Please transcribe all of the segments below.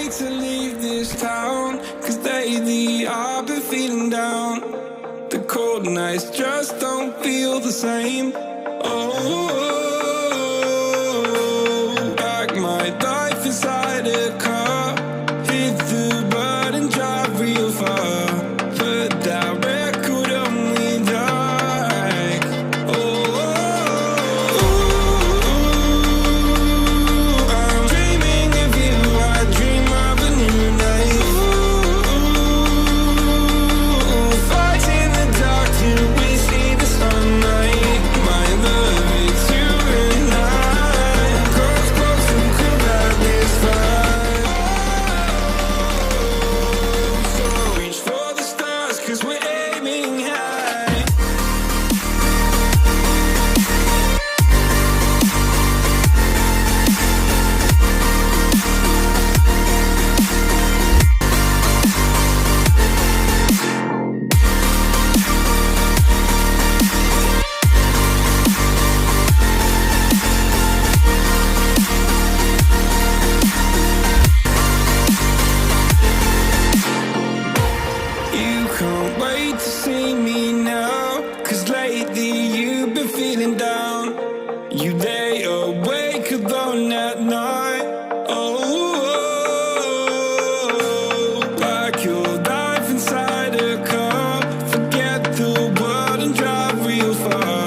wait to leave this town, 'cause lately I've been feeling down. The cold nights just don't feel the same. Oh, like my life inside a car. Hit the button, drive real far. Put that record on me like, oh, I'm dreaming of you. I dream of a new life. Fight in the dark till we see the sunlight. My love, it's you and I. Close, close, who could have this fight? So reach for the stars, 'cause we're aiming high. You can't wait to see me now, 'cause lately you've been feeling down. You lay awake alone at night. Oh, like your life inside a car. Forget the world and drive real far.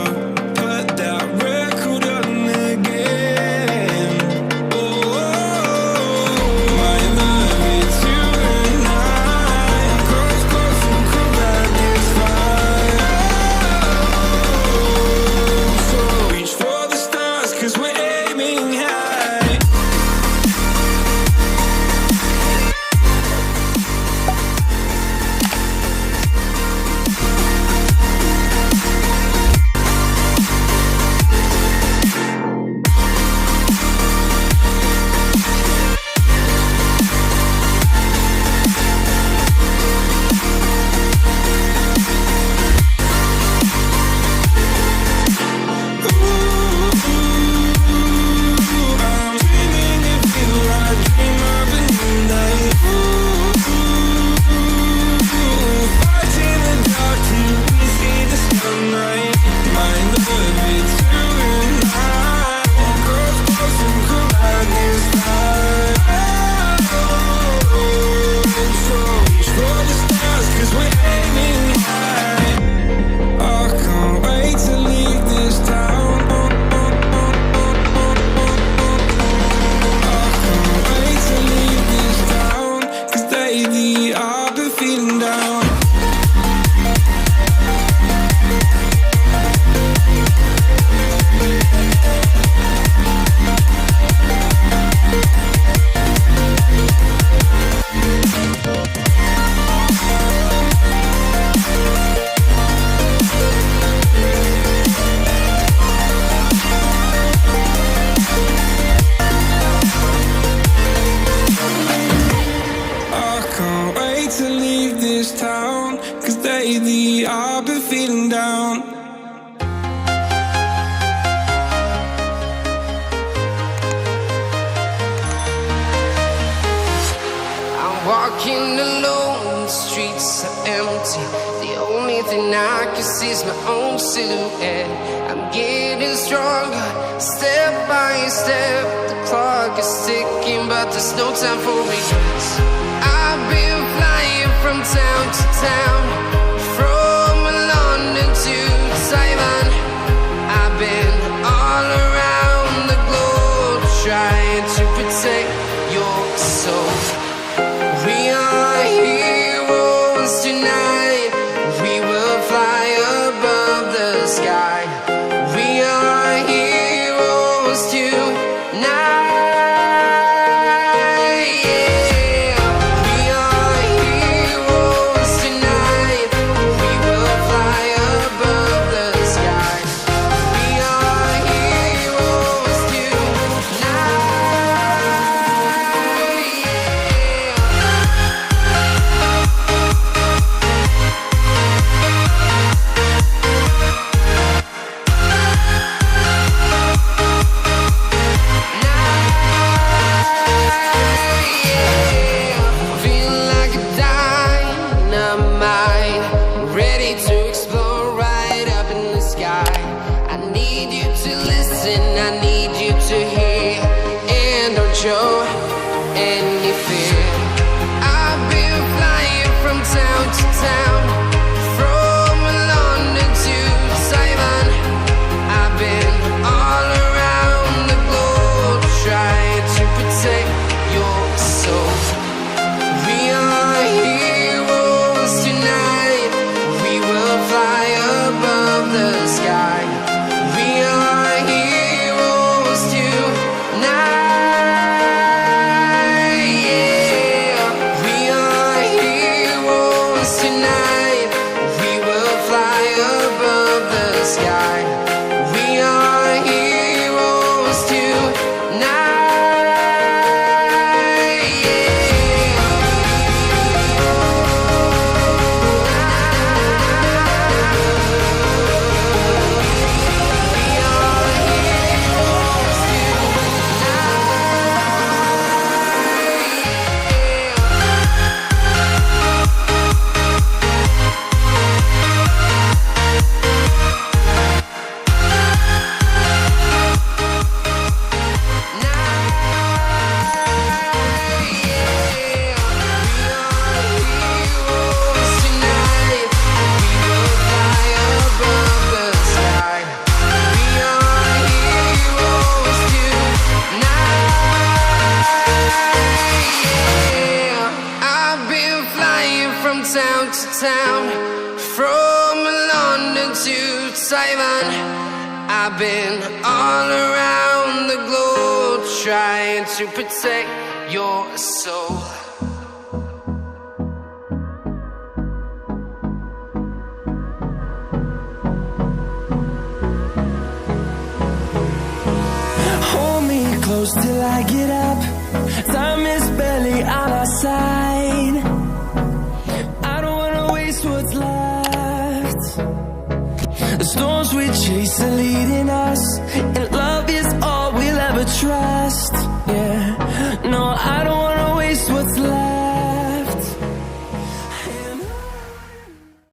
Put that record on again. Oh, my love, it's you and I. Close, close, who could have this fight? So reach for the stars, 'cause we're aiming high. I'm dreaming of you. I dream of a new life. Fight in the dark till we see the sunlight. My love, it's you and I. Close, close, who could have this fight? So reach for the stars, 'cause we're aiming high. I can't wait to leave this town. I can't wait to leave this town, 'cause lately I've been feeling down. I can't wait to leave this town, 'cause lately I've been feeling down. I'm walking alone, the streets are empty. The only thing I can see is my own silhouette. I'm getting stronger, step by step. The clock is ticking, but there's no time for regrets. I've been flying from town to town, from London to Taiwan. I've been all around the globe, trying to protect your soul. We are heroes tonight. We will fly above the sky. We are heroes tonight. Yeah. We are heroes tonight. lesson I need you to hear, and don't show any fear. I've been flying from town to town, from London to Taiwan. I've been all around the globe trying to protect your soul. We are heroes tonight. We will fly above the sky. We are heroes tonight. Yeah. We are heroes tonight. We will fly above the sky. We are heroes tonight. Town to town, from London to Taiwan. I've been all around the globe trying to protect your soul. Hold me close till I get up. Time is barely on our side. What's left? The storms we chase are leading us.